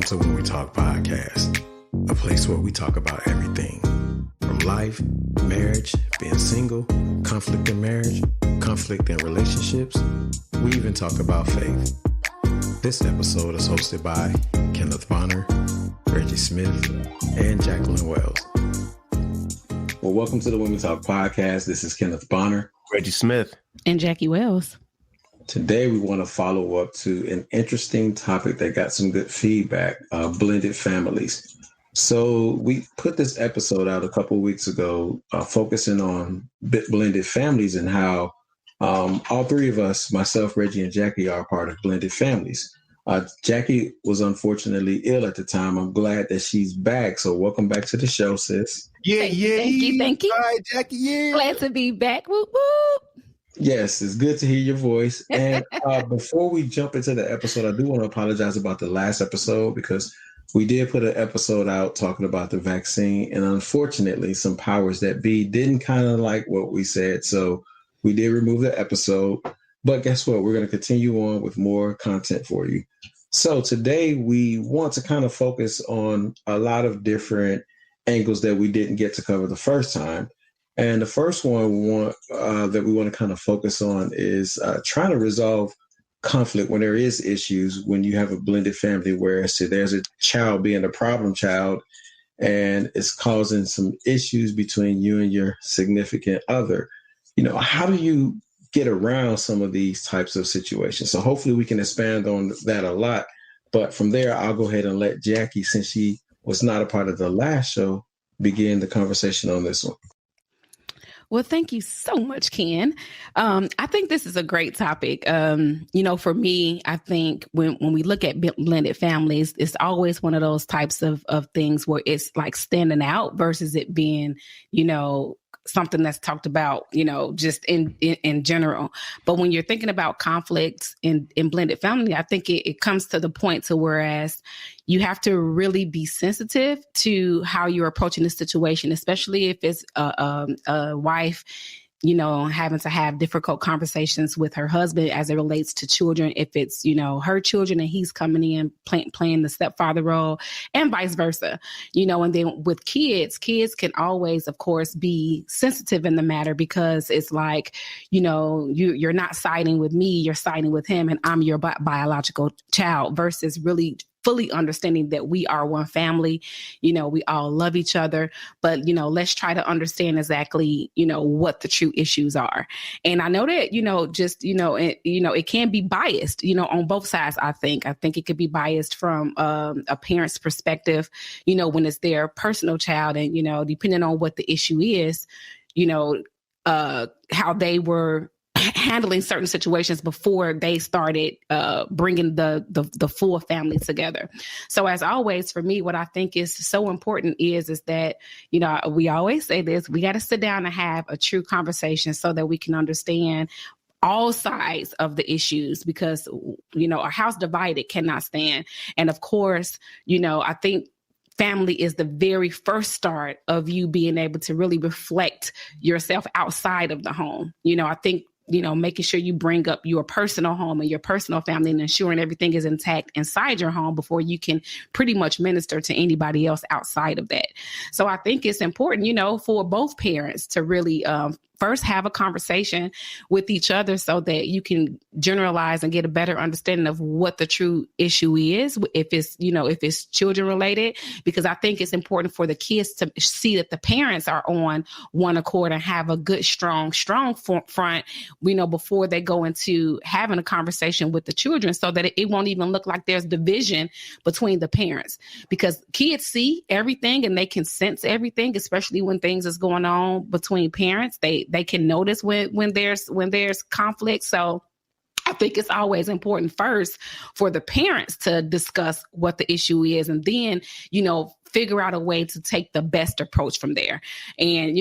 to When We Talk Podcast, a place where we talk about everything from life, marriage, being single, conflict in marriage, conflict in relationships. We even talk about faith. This episode is hosted by Kenneth Bonner, Reggie Smith, and Jacqueline Wells. Well, welcome to the When We Talk Podcast. This is Kenneth Bonner, Reggie Smith, and Jackie Wells. Today, we want to follow up to an interesting topic that got some good feedback, blended families. So we put this episode out a couple of weeks ago, focusing on blended families and how all three of us, myself, Reggie, and Jackie, are part of blended families. Jackie was unfortunately ill at the time. I'm glad that she's back. So welcome back to the show, sis. Yeah. Thank you. All right, Jackie, yeah. Glad to be back. Whoop, whoop. Yes, it's good to hear your voice. And before we jump into the episode, I do want to apologize about the last episode because we did put an episode out talking about the vaccine. And unfortunately, some powers that be didn't kind of like what we said. So we did remove the episode. But guess what? We're going to continue on with more content for you. So today we want to kind of focus on a lot of different angles that we didn't get to cover the first time. And the first one that we want to kind of focus on is trying to resolve conflict when there is issues, when you have a blended family where there's a child being a problem child and it's causing some issues between you and your significant other. You know, how do you get around some of these types of situations? So hopefully we can expand on that a lot. But from there, I'll go ahead and let Jackie, since she was not a part of the last show, begin the conversation on this one. Well, thank you so much, Ken. I think this is a great topic. For me, I think when we look at blended families, it's always one of those types of things where it's like standing out versus it being, something that's talked about, just in general. But when you're thinking about conflicts in blended family, I think it comes to the point to whereas you have to really be sensitive to how you're approaching the situation, especially if it's a wife, having to have difficult conversations with her husband as it relates to children. If it's, her children and he's coming in playing the stepfather role and vice versa, and then with kids can always, of course, be sensitive in the matter because it's like, you're not siding with me, you're siding with him and I'm your biological child versus really fully understanding that we are one family, we all love each other, but, let's try to understand exactly, what the true issues are. And I know that, it can be biased, on both sides. I think it could be biased from a parent's perspective, when it's their personal child and, depending on what the issue is, how they were handling certain situations before they started bringing the full family together. So as always, for me, what I think is so important is that, we always say this, we got to sit down and have a true conversation so that we can understand all sides of the issues because, a house divided cannot stand. And of course, I think family is the very first start of you being able to really reflect yourself outside of the home. I think making sure you bring up your personal home and your personal family and ensuring everything is intact inside your home before you can pretty much minister to anybody else outside of that. So I think it's important, for both parents to really first have a conversation with each other so that you can generalize and get a better understanding of what the true issue is, if it's children related, because I think it's important for the kids to see that the parents are on one accord and have a good, strong front, before they go into having a conversation with the children so that it won't even look like there's division between the parents, because kids see everything and they can sense everything, especially when things is going on between parents. They can notice when there's conflict. So I think it's always important first for the parents to discuss what the issue is. And then, figure out a way to take the best approach from there. And,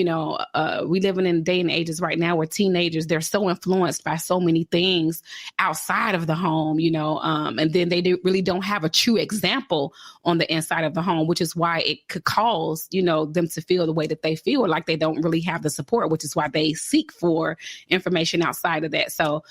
we live in a day and ages right now where teenagers, they're so influenced by so many things outside of the home, and then they really don't have a true example on the inside of the home, which is why it could cause, them to feel the way that they feel, like they don't really have the support, which is why they seek for information outside of that. So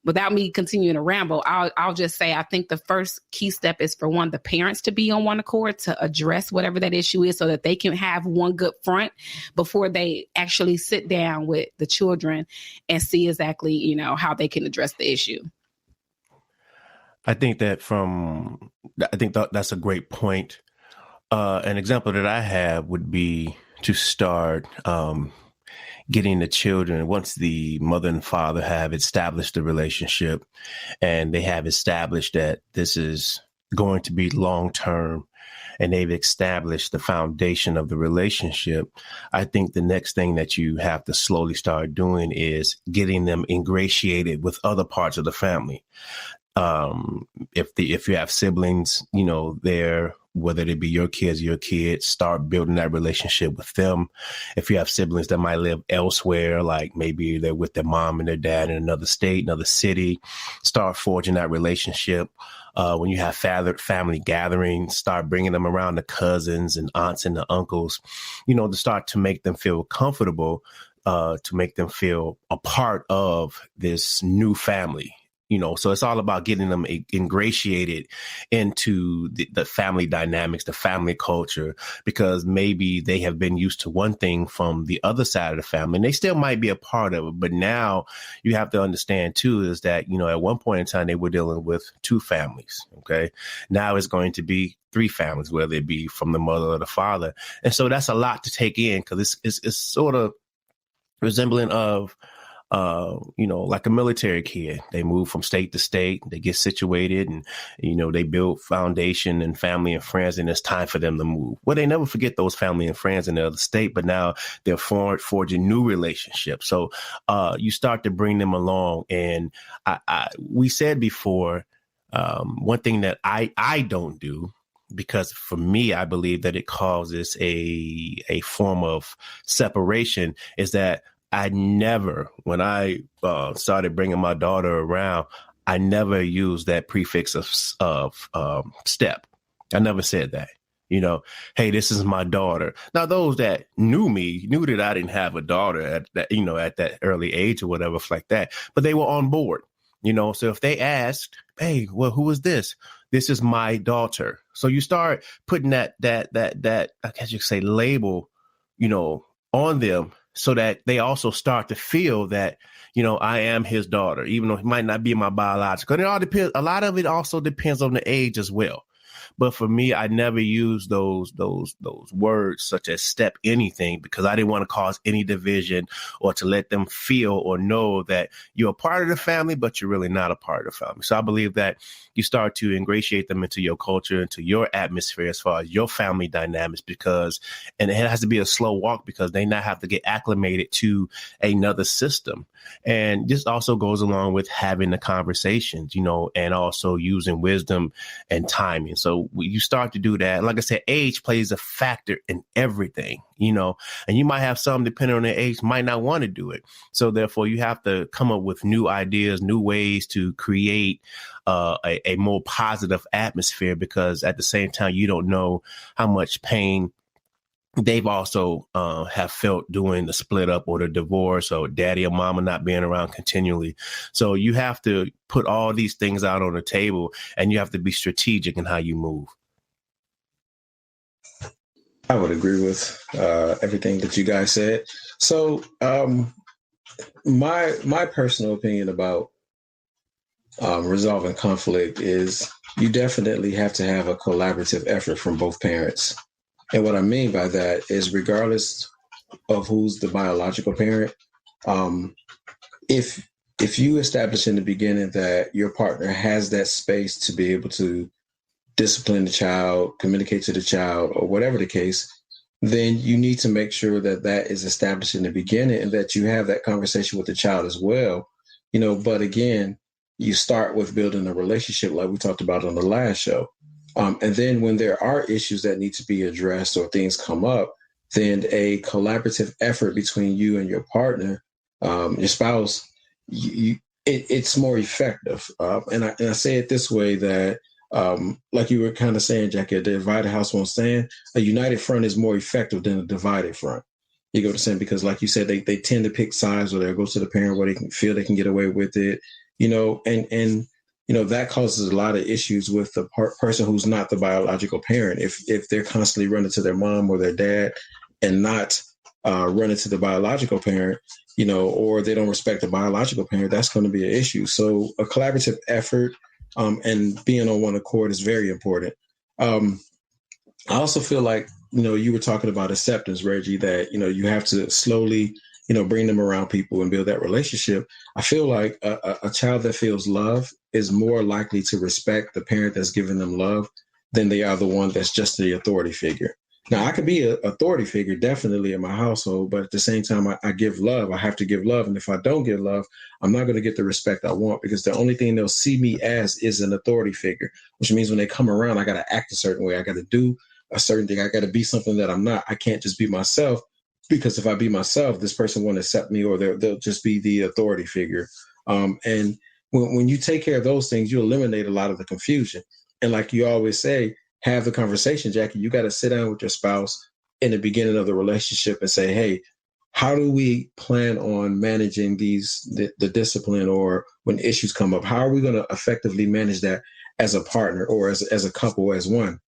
without me continuing to ramble, I'll just say, I think the first key step is for the parents to be on one accord to address whatever that issue is so that they can have one good front before they actually sit down with the children and see exactly, how they can address the issue. I think that's a great point. An example that I have would be to start getting the children, once the mother and father have established the relationship and they have established that this is going to be long-term and they've established the foundation of the relationship, I think the next thing that you have to slowly start doing is getting them ingratiated with other parts of the family. If you have siblings, there, whether they be your kids, start building that relationship with them. If you have siblings that might live elsewhere, like maybe they're with their mom and their dad in another state, another city, start forging that relationship. When you have family gatherings, start bringing them around the cousins and aunts and the uncles, to start to make them feel comfortable, to make them feel a part of this new family. So it's all about getting them ingratiated into the family dynamics, the family culture, because maybe they have been used to one thing from the other side of the family and they still might be a part of it. But now you have to understand, too, is that, at one point in time, they were dealing with two families. OK, now it's going to be three families, whether it be from the mother or the father. And so that's a lot to take in because it's sort of resembling of like a military kid. They move from state to state, they get situated and, they build foundation and family and friends, and it's time for them to move. Well, they never forget those family and friends in the other state, but now they're forging new relationships. So you start to bring them along. And we said before, one thing that I don't do, because for me, I believe that it causes a form of separation, is that I never, when I started bringing my daughter around, I never used that prefix of step. I never said that, hey, this is my daughter. Now, those that knew me knew that I didn't have a daughter at that, at that early age or whatever like that, but they were on board, So if they asked, hey, well, who is this? This is my daughter. So you start putting that I guess you could say label, on them, so that they also start to feel that, I am his daughter, even though he might not be my biological. And it all depends. A lot of it also depends on the age as well. But for me, I never used those words such as step anything, because I didn't want to cause any division or to let them feel or know that you're a part of the family, but you're really not a part of the family. So I believe that you start to ingratiate them into your culture, into your atmosphere as far as your family dynamics, and it has to be a slow walk because they now have to get acclimated to another system. And this also goes along with having the conversations, and also using wisdom and timing. So you start to do that. Like I said, age plays a factor in everything, and you might have some, depending on their age, might not want to do it. So therefore, you have to come up with new ideas, new ways to create a more positive atmosphere, because at the same time, you don't know how much pain they've also have felt doing the split up or the divorce, or daddy or mama not being around continually. So you have to put all these things out on the table, and you have to be strategic in how you move. I would agree with everything that you guys said. So my personal opinion about resolving conflict is you definitely have to have a collaborative effort from both parents. And what I mean by that is, regardless of who's the biological parent, if you establish in the beginning that your partner has that space to be able to discipline the child, communicate to the child, or whatever the case, then you need to make sure that that is established in the beginning and that you have that conversation with the child as well. But again, you start with building a relationship like we talked about on the last show. And then when there are issues that need to be addressed or things come up, then a collaborative effort between you and your partner, your spouse, it's more effective. And I say it this way that, like you were kind of saying, Jackie, a divided house won't stand. A united front is more effective than a divided front. You go to saying, because like you said, they tend to pick sides, or they'll go to the parent where they can feel they can get away with it, and that causes a lot of issues with the person who's not the biological parent. If they're constantly running to their mom or their dad and not running to the biological parent, or they don't respect the biological parent, that's going to be an issue. So a collaborative effort and being on one accord is very important. I also feel like, you were talking about acceptance, Reggie, that, you have to slowly, bring them around people and build that relationship. I feel like a child that feels love is more likely to respect the parent that's giving them love than they are the one that's just the authority figure. Now, I could be an authority figure, definitely, in my household, but at the same time, I give love. I have to give love. And if I don't give love, I'm not going to get the respect I want, because the only thing they'll see me as is an authority figure, which means when they come around, I got to act a certain way. I got to do a certain thing. I got to be something that I'm not. I can't just be myself, because if I be myself, this person won't accept me, or they'll just be the authority figure. And when you take care of those things, you eliminate a lot of the confusion. And like you always say, have the conversation, Jackie. You got to sit down with your spouse in the beginning of the relationship and say, hey, how do we plan on managing the discipline, or when issues come up? How are we going to effectively manage that as a partner, or as a couple, as one?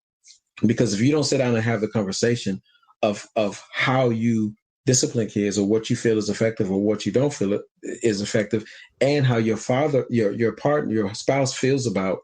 Because if you don't sit down and have the conversation of how you discipline kids, or what you feel is effective or what you don't feel is effective, and how your partner, your spouse feels about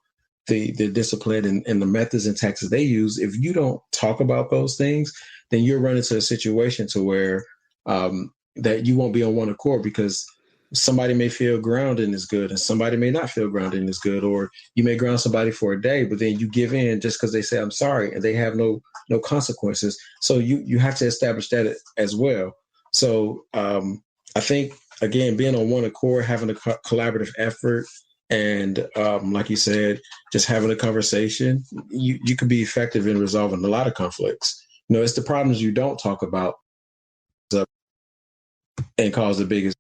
the discipline and the methods and tactics they use, if you don't talk about those things, then you're running into a situation to where that you won't be on one accord, because somebody may feel grounding is good and somebody may not feel grounding is good, or you may ground somebody for a day, but then you give in just because they say I'm sorry, and they have no consequences. So you have to establish that as well. So I think, again, being on one accord, having a collaborative effort, and like you said, just having a conversation, you could be effective in resolving a lot of conflicts. It's the problems you don't talk about and cause the biggest.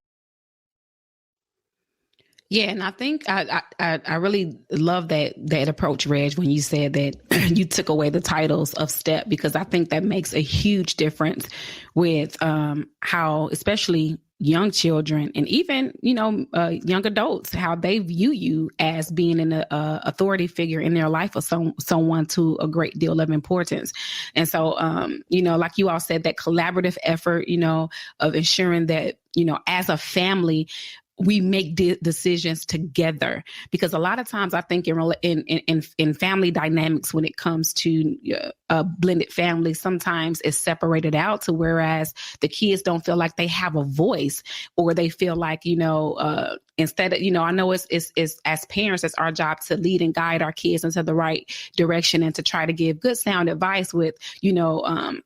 Yeah, and I think I really love that approach, Reg, when you said that you took away the titles of STEP, because I think that makes a huge difference with how, especially young children and even, young adults, how they view you as being an authority figure in their life, or someone to a great deal of importance. And so, like you all said, that collaborative effort, of ensuring that, as a family, we make decisions together, because a lot of times I think in family dynamics, when it comes to a blended family, sometimes it's separated out to whereas the kids don't feel like they have a voice, or they feel like, instead of, I know it's as parents, it's our job to lead and guide our kids into the right direction, and to try to give good sound advice with,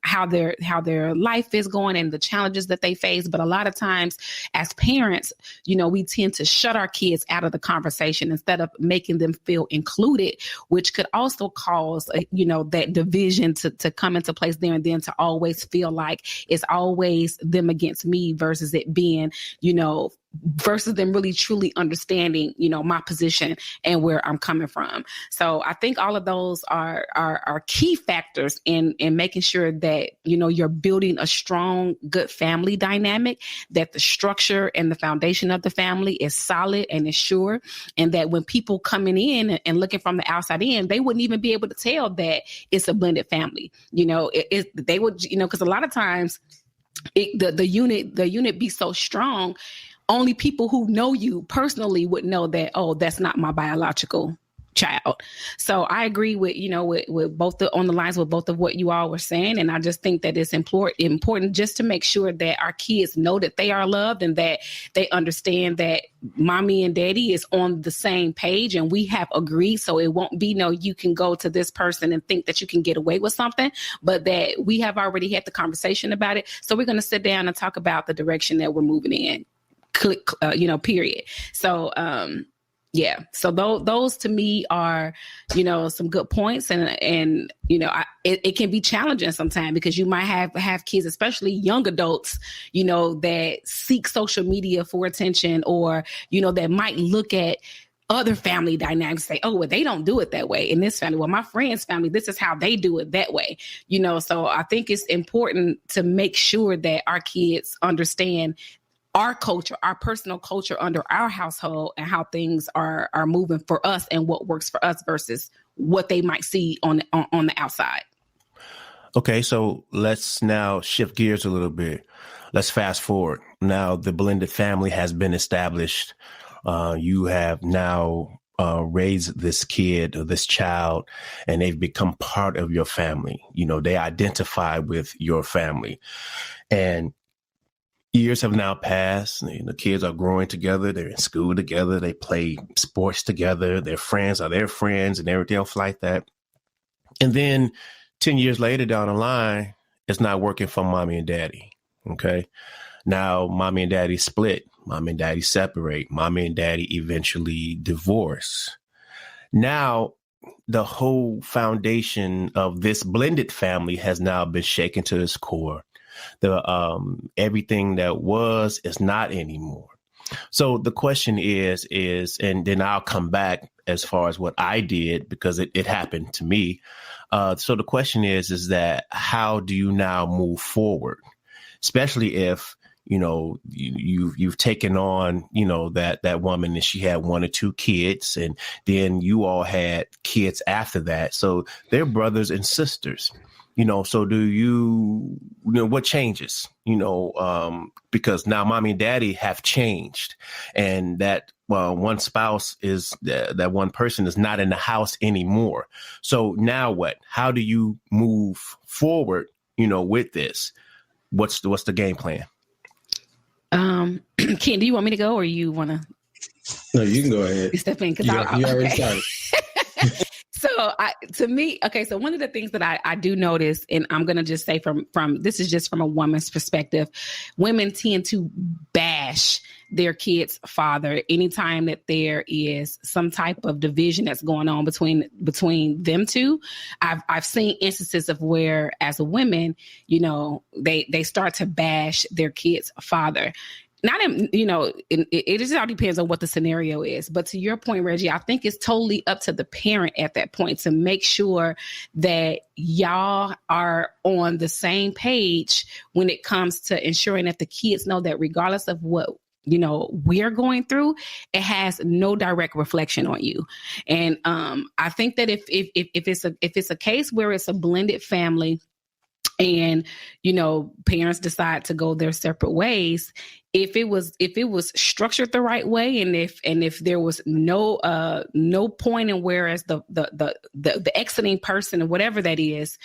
how their life is going and the challenges that they face. But a lot of times as parents, we tend to shut our kids out of the conversation instead of making them feel included, which could also cause, that division to come into place there, and then to always feel like it's always them against me, versus it being, versus them really truly understanding, my position and where I'm coming from. So I think all of those are key factors in making sure that, you're building a strong, good family dynamic, that the structure and the foundation of the family is solid and is sure. And that when people coming in and looking from the outside in, they wouldn't even be able to tell that it's a blended family. They would, because a lot of times the unit be so strong, only people who know you personally would know that, oh, that's not my biological child. So I agree with, with both on the lines with both of what you all were saying. And I just think that it's important just to make sure that our kids know that they are loved, and that they understand that mommy and daddy is on the same page, and we have agreed. So it won't be you can go to this person and think that you can get away with something, but that we have already had the conversation about it. So we're going to sit down and talk about the direction that we're moving in. Period. So, Yeah. So those to me are, some good points. And it can be challenging sometimes because you might have kids, especially young adults, that seek social media for attention, or, that might look at other family dynamics, say, oh, well, they don't do it that way in this family. Well, my friend's family, this is how they do it that way. So I think it's important to make sure that our kids understand our culture, our personal culture under our household, and how things are moving for us and what works for us versus what they might see on the outside. Okay, so let's now shift gears a little bit. Let's fast forward. Now the blended family has been established. You have now raised this kid or this child, and they've become part of your family. They identify with your family. And years have now passed. The kids are growing together. They're in school together. They play sports together. Their friends are their friends and everything else like that. And then 10 years later down the line, it's not working for mommy and daddy. Okay. Now, mommy and daddy split. Mommy and daddy separate. Mommy and daddy eventually divorce. Now, the whole foundation of this blended family has now been shaken to its core. Everything that was is not anymore. So the question is, and then I'll come back as far as what I did, because it happened to me. So the question is that how do you now move forward, especially if, you've taken on, that woman and she had 1 or 2 kids, and then you all had kids after that. So they're brothers and sisters. So do what changes, because now mommy and daddy have changed, and that one spouse is that one person is not in the house anymore. So now what? How do you move forward, with this? What's the game plan? Ken, do you want me to go, or you want to? No, you can go ahead. Step in, because you already okay. started. So one of the things that I do notice, and I'm going to just say from this is just from a woman's perspective, women tend to bash their kid's father anytime that there is some type of division that's going on between them two. I've seen instances of where, as a woman, they start to bash their kid's father. It just all depends on what the scenario is. But to your point, Reggie, I think it's totally up to the parent at that point to make sure that y'all are on the same page when it comes to ensuring that the kids know that regardless of what we're going through, it has no direct reflection on you. And I think that if it's a case where it's a blended family, and parents decide to go their separate ways, if it was structured the right way, and if there was no point in whereas the exiting person or whatever that is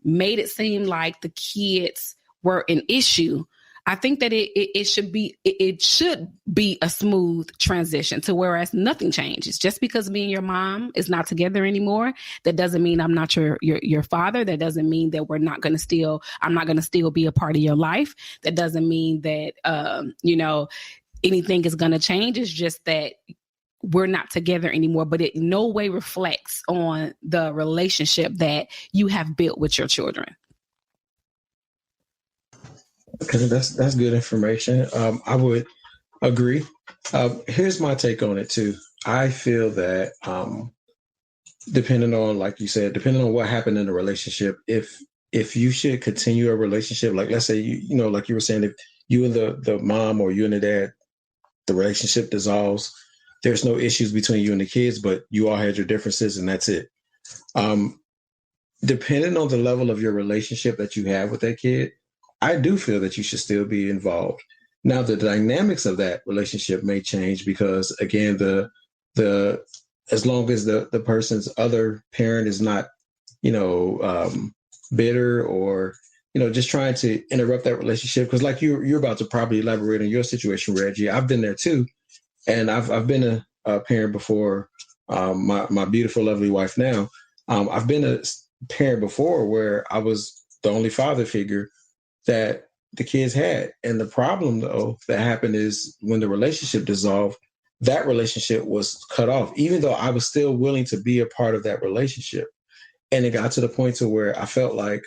made it seem like the kids were an issue, I think that it should be a smooth transition to whereas nothing changes. Just because me and your mom is not together anymore, that doesn't mean I'm not your father. That doesn't mean that I'm not going to still be a part of your life. That doesn't mean that anything is going to change. It's just that we're not together anymore, but it no way reflects on the relationship that you have built with your children. Okay, that's good information. I would agree. Here's my take on it too. I feel that depending on, like you said, depending on what happened in the relationship, if you should continue a relationship, like let's say like you were saying, if you and the mom or you and the dad, the relationship dissolves, there's no issues between you and the kids, but you all had your differences and that's it. Depending on the level of your relationship that you have with that kid, I do feel that you should still be involved. Now, the dynamics of that relationship may change because, again, the as long as the person's other parent is not, bitter or, just trying to interrupt that relationship. Because, like you're about to probably elaborate on your situation, Reggie. I've been there too, and I've been a parent before. My beautiful, lovely wife now. I've been a parent before where I was the only father figure that the kids had. And the problem, though, that happened is when the relationship dissolved, that relationship was cut off, even though I was still willing to be a part of that relationship. And it got to the point to where I felt like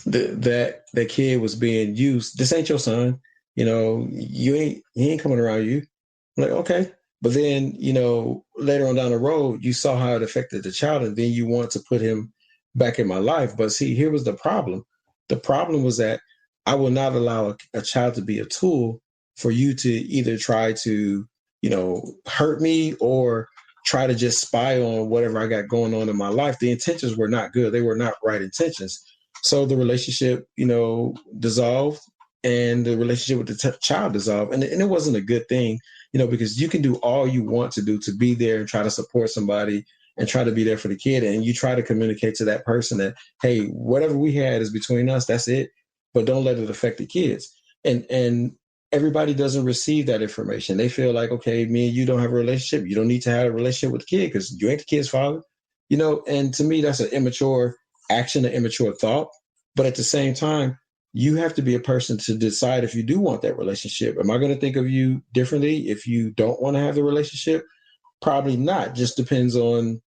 that kid was being used. This ain't your son. He ain't coming around you. I'm like, okay. But then, later on down the road, you saw how it affected the child, and then you want to put him back in my life. But see, here was the problem. The problem was that I will not allow a child to be a tool for you to either try to, hurt me or try to just spy on whatever I got going on in my life. The intentions were not good. They were not right intentions. So the relationship, dissolved, and the relationship with the child dissolved. And it wasn't a good thing, because you can do all you want to do to be there and try to support somebody and try to be there for the kid. And you try to communicate to that person that, hey, whatever we had is between us. That's it. But don't let it affect the kids. And everybody doesn't receive that information. They feel like, okay, me and you don't have a relationship. You don't need to have a relationship with the kid because you ain't the kid's father. And to me, that's an immature action, an immature thought. But at the same time, you have to be a person to decide if you do want that relationship. Am I going to think of you differently if you don't want to have the relationship? Probably not. Just depends on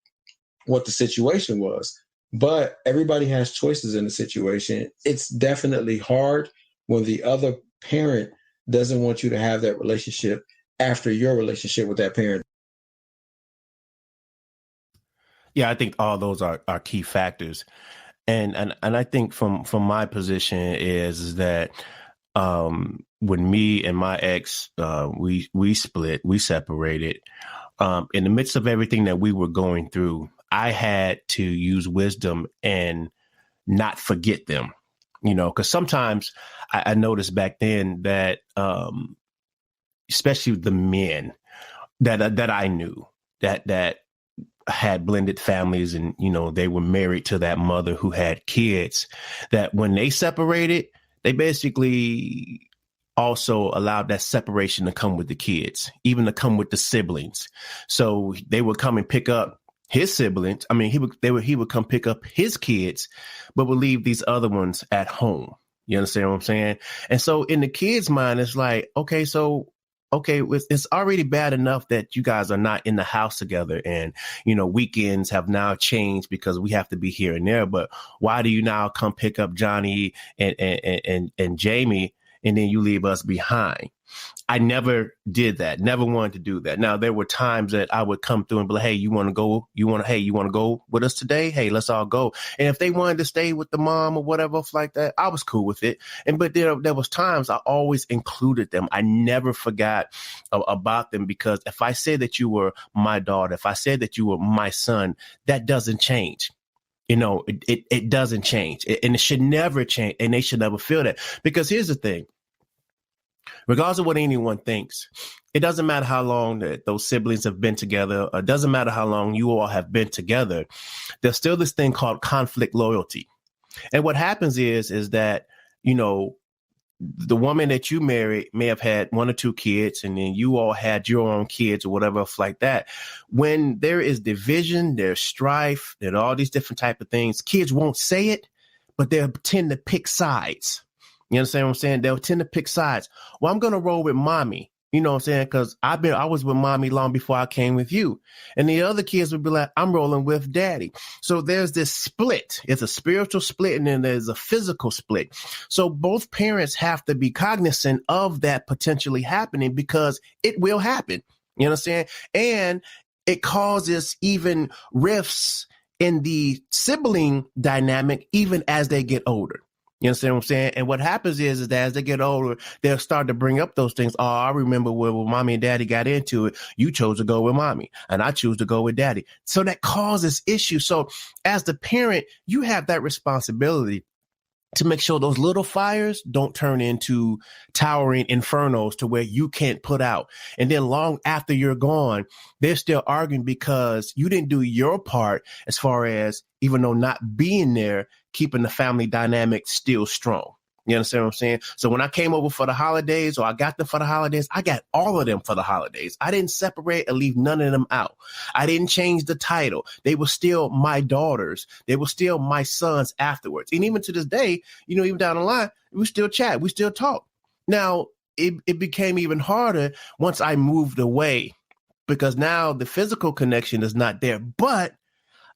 what the situation was. But everybody has choices in the situation. It's definitely hard when the other parent doesn't want you to have that relationship after your relationship with that parent. Yeah, I think all those are key factors. And I think from my position is that when me and my ex, we split, we separated, in the midst of everything that we were going through, I had to use wisdom and not forget them, because sometimes I noticed back then that especially the men that I knew that had blended families and, they were married to that mother who had kids, that when they separated, they basically also allowed that separation to come with the kids, even to come with the siblings. So they would come and pick up his siblings. I mean, he would come pick up his kids, but would leave these other ones at home. You understand what I'm saying? And so in the kids' mind, it's like, okay, it's already bad enough that you guys are not in the house together, and weekends have now changed because we have to be here and there. But why do you now come pick up Johnny and Jamie, and then you leave us behind? I never did that. Never wanted to do that. Now, there were times that I would come through and be like, hey, you want to go? You want to go with us today? Hey, let's all go. And if they wanted to stay with the mom or whatever like that, I was cool with it. But there was times I always included them. I never forgot about them, because if I said that you were my daughter, if I said that you were my son, that doesn't change. It doesn't change, and it should never change, and they should never feel that. Because here's the thing. Regardless of what anyone thinks, it doesn't matter how long that those siblings have been together. It doesn't matter how long you all have been together. There's still this thing called conflict loyalty. And what happens is that, the woman that you married may have had one or two kids, and then you all had your own kids or whatever like that. When there is division, there's strife, there are all these different type of things. Kids won't say it, but they'll tend to pick sides. You understand what I'm saying? They'll tend to pick sides. Well, I'm going to roll with mommy. You know what I'm saying? Because I was with mommy long before I came with you. And the other kids would be like, I'm rolling with daddy. So there's this split. It's a spiritual split, and then there's a physical split. So both parents have to be cognizant of that potentially happening, because it will happen. You understand? And it causes even rifts in the sibling dynamic, even as they get older. You understand what I'm saying? And what happens is that as they get older, they'll start to bring up those things. Oh, I remember when mommy and daddy got into it, you chose to go with mommy and I choose to go with daddy. So that causes issues. So as the parent, you have that responsibility to make sure those little fires don't turn into towering infernos to where you can't put out. And then long after you're gone, they're still arguing because you didn't do your part as far as, even though not being there, keeping the family dynamic still strong. You understand what I'm saying? So when I came over for the holidays, or I got them for the holidays, I got all of them for the holidays. I didn't separate and leave none of them out. I didn't change the title. They were still my daughters. They were still my sons afterwards. And even to this day, even down the line, we still chat. We still talk. Now, it became even harder once I moved away, because now the physical connection is not there, but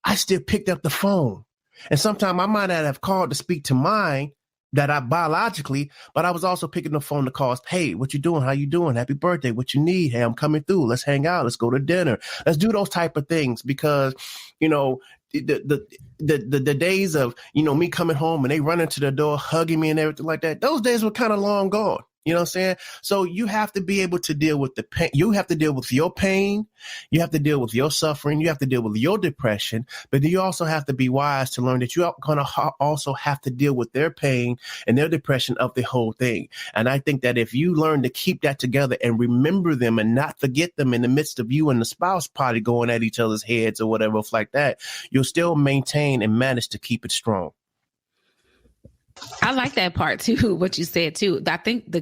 I still picked up the phone. And sometimes I might not have called to speak to mine that I biologically, but I was also picking the phone to call, hey, what you doing? How you doing? Happy birthday. What you need? Hey, I'm coming through. Let's hang out. Let's go to dinner. Let's do those type of things, because, you know, the days of, you know, me coming home and they run into the door, hugging me and everything like that, those days were kind of long gone. You know what I'm saying? So you have to be able to deal with the pain. You have to deal with your pain. You have to deal with your suffering. You have to deal with your depression. But you also have to be wise to learn that you're going to also have to deal with their pain and their depression of the whole thing. And I think that if you learn to keep that together and remember them and not forget them in the midst of you and the spouse probably going at each other's heads or whatever like that, you'll still maintain and manage to keep it strong. I like that part too, what you said too. I think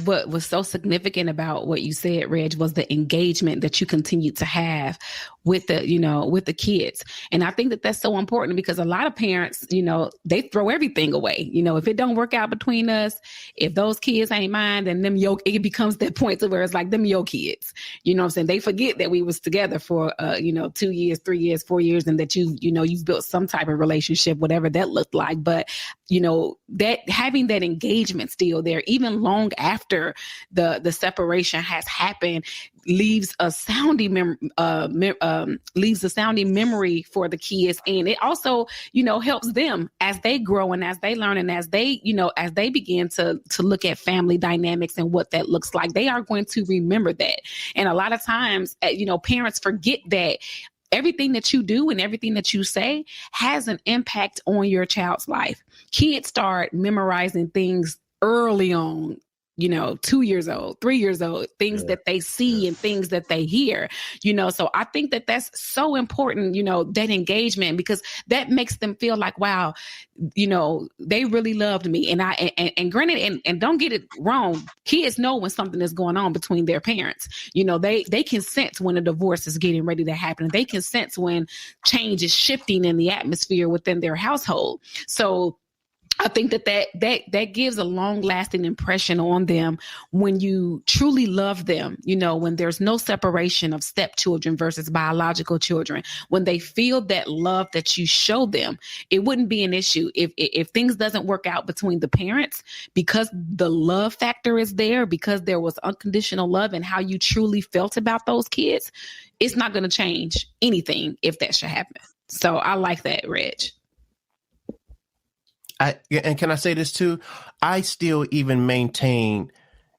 what was so significant about what you said, Reg, was the engagement that you continue to have with the kids. And I think that that's so important, because a lot of parents, you know, they throw everything away. You know, if it don't work out between us, if those kids ain't mine, then it becomes that point to where it's like them your kids. You know what I'm saying? They forget that we was together for 2 years, 3 years, 4 years, and that you've built some type of relationship, whatever that looked like. But, you know, that having that engagement still there, even long after the separation has happened, leaves a sounding memory for the kids. And it also, you know, helps them as they grow and as they learn and as they, you know, as they begin to look at family dynamics and what that looks like, they are going to remember that. And a lot of times, you know, parents forget that everything that you do and everything that you say has an impact on your child's life. Kids start memorizing things early on, you know, 2 years old, 3 years old, things that they see and things that they hear, you know. So I think that that's so important, you know, that engagement, because that makes them feel like, wow, you know, they really loved me. And granted, and don't get it wrong, kids know when something is going on between their parents. You know, they can sense when a divorce is getting ready to happen. They can sense when change is shifting in the atmosphere within their household. So I think that gives a long lasting impression on them when you truly love them, you know, when there's no separation of stepchildren versus biological children, when they feel that love that you show them. It wouldn't be an issue if things doesn't work out between the parents, because the love factor is there, because there was unconditional love and how you truly felt about those kids. It's not going to change anything if that should happen. So I like that, Reg. And can I say this too? I still even maintain,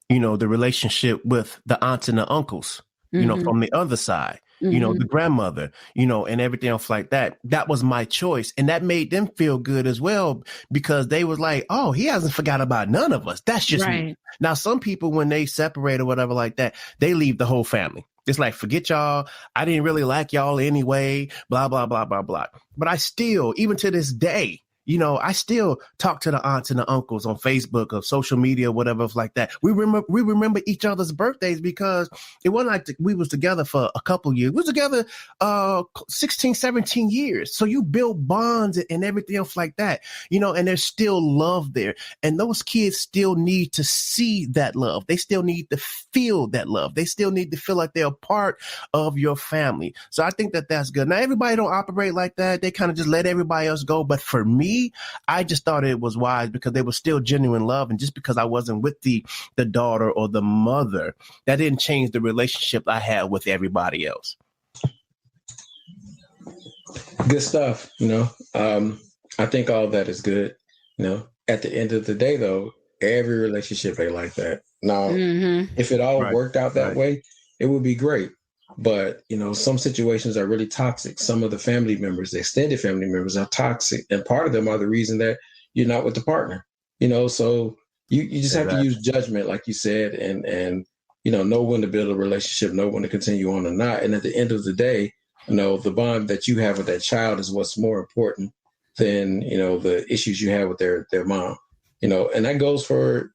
you know, the relationship with the aunts and the uncles, you know, from the other side, you know, the grandmother, you know, and everything else like that. That was my choice. And that made them feel good as well, because they was like, oh, he hasn't forgot about none of us. That's just me. Now, some people, when they separate or whatever like that, they leave the whole family. It's like, forget y'all. I didn't really like y'all anyway, blah, blah, blah, blah, blah. But I still, even to this day, you know, I still talk to the aunts and the uncles on Facebook or social media, whatever like that. We remember each other's birthdays, because it wasn't like we was together for a couple years. We was together 16, 17 years. So you build bonds and everything else like that, you know, and there's still love there. And those kids still need to see that love. They still need to feel that love. They still need to feel like they're a part of your family. So I think that that's good. Now, everybody don't operate like that. They kind of just let everybody else go. But for me, I just thought it was wise, because there was still genuine love. And just because I wasn't with the daughter or the mother, that didn't change the relationship I had with everybody else. Good stuff. You know, I think all that is good. You know, at the end of the day, though, every relationship ain't like that. Now, if it all worked out that way, it would be great. But, you know, some situations are really toxic. Some of the family members, the extended family members, are toxic. And part of them are the reason that you're not with the partner, you know, so you just have to use judgment, like you said, and, you know when to build a relationship, know when to continue on or not. And at the end of the day, you know, the bond that you have with that child is what's more important than, you know, the issues you have with their mom, you know, and that goes for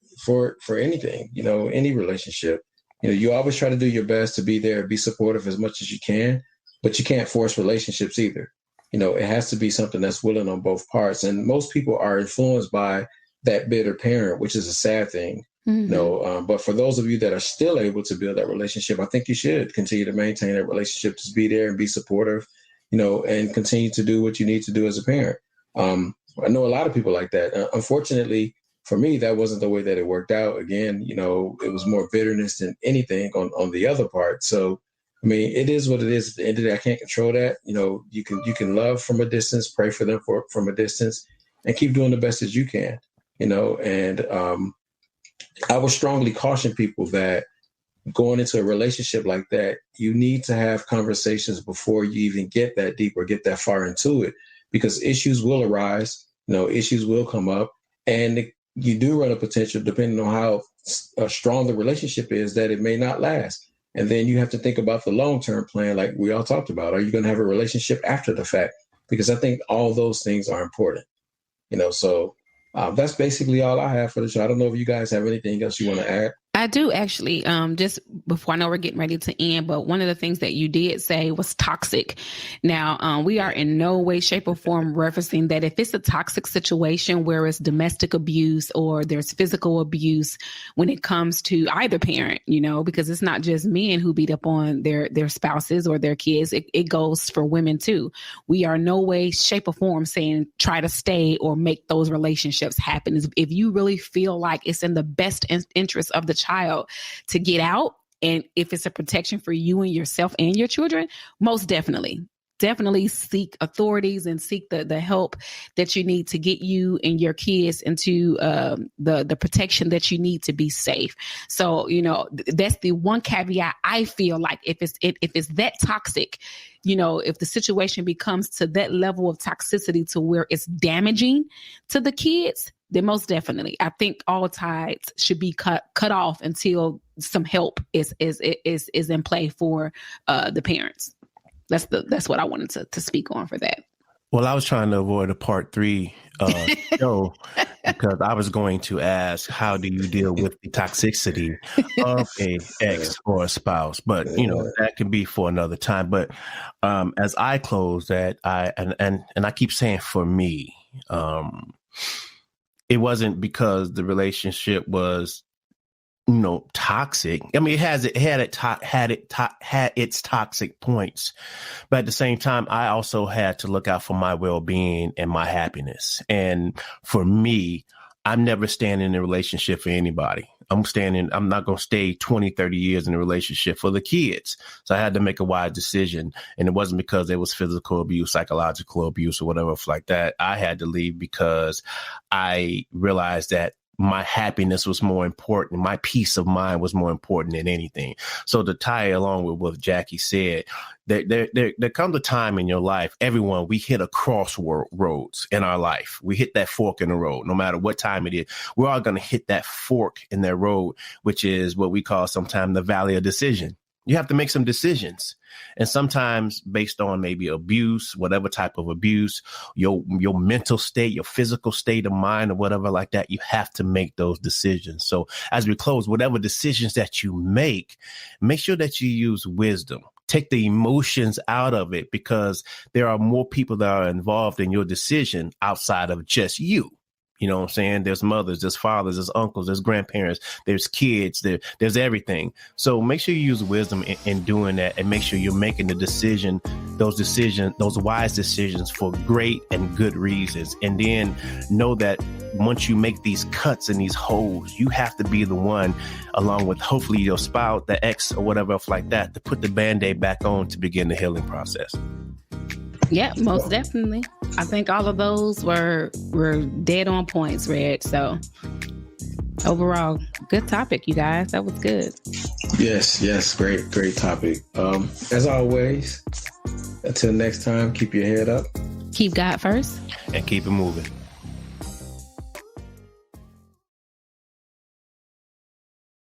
anything, you know, any relationship. You know, you always try to do your best to be there, be supportive as much as you can, but you can't force relationships either. You know, it has to be something that's willing on both parts. And most people are influenced by that bitter parent, which is a sad thing. But for those of you that are still able to build that relationship, I think you should continue to maintain that relationship, just be there and be supportive, and continue to do what you need to do as a parent. I know a lot of people like that. Unfortunately, for me, that wasn't the way that it worked out. Again, it was more bitterness than anything on the other part. So, I mean, it is what it is. At the end of the day, I can't control that. You can love from a distance, pray for them from a distance, and keep doing the best as you can. And I would strongly caution people that going into a relationship like that, you need to have conversations before you even get that deep or get that far into it, because issues will arise. Issues will come up, and you do run a potential, depending on how strong the relationship is, that it may not last. And then you have to think about the long-term plan, like we all talked about. Are you going to have a relationship after the fact? Because I think all those things are important. So that's basically all I have for the show. I don't know if you guys have anything else you want to add. I do actually, just before, I know we're getting ready to end, but one of the things that you did say was toxic. Now, we are in no way, shape, or form referencing that if it's a toxic situation where it's domestic abuse or there's physical abuse when it comes to either parent, because it's not just men who beat up on their spouses or their kids. It goes for women too. We are no way, shape, or form saying try to stay or make those relationships happen. If you really feel like it's in the best interest of the child to get out, and if it's a protection for you and yourself and your children, most definitely seek authorities and seek the help that you need to get you and your kids into the protection that you need to be safe. So, that's the one caveat. I feel like if it's that toxic, if the situation becomes to that level of toxicity to where it's damaging to the kids, then most definitely, I think all ties should be cut off until some help is in play for the parents. That's what I wanted to speak on for that. Well, I was trying to avoid a part 3 show because I was going to ask, how do you deal with the toxicity of a ex or a spouse? But that can be for another time. But as I close that, and I keep saying, for me, it wasn't because the relationship was, toxic. I mean, it had its toxic points, but at the same time, I also had to look out for my well-being and my happiness. And for me, I'm never staying in a relationship for anybody. I'm not going to stay 20, 30 years in a relationship for the kids. So I had to make a wise decision. And it wasn't because there was physical abuse, psychological abuse, or whatever like that. I had to leave because I realized that my happiness was more important. My peace of mind was more important than anything. So to tie along with what Jackie said, there comes a time in your life, everyone, we hit a crossroads in our life. We hit that fork in the road, no matter what time it is. We're all going to hit that fork in that road, which is what we call sometimes the valley of decision. You have to make some decisions. And sometimes based on maybe abuse, whatever type of abuse, your mental state, your physical state of mind or whatever like that, you have to make those decisions. So as we close, whatever decisions that you make sure that you use wisdom. Take the emotions out of it, because there are more people that are involved in your decision outside of just you. You know what I'm saying? There's mothers, there's fathers, there's uncles, there's grandparents, there's kids, there's everything. So make sure you use wisdom in doing that, and make sure you're making those wise decisions for great and good reasons. And then know that once you make these cuts and these holes, you have to be the one, along with hopefully your spouse, the ex or whatever else like that, to put the Band-Aid back on to begin the healing process. Yeah, most definitely. I think all of those were dead on points, Red. So overall, good topic, you guys. That was good. Yes. Great topic. As always, until next time, keep your head up. Keep God first. And keep it moving.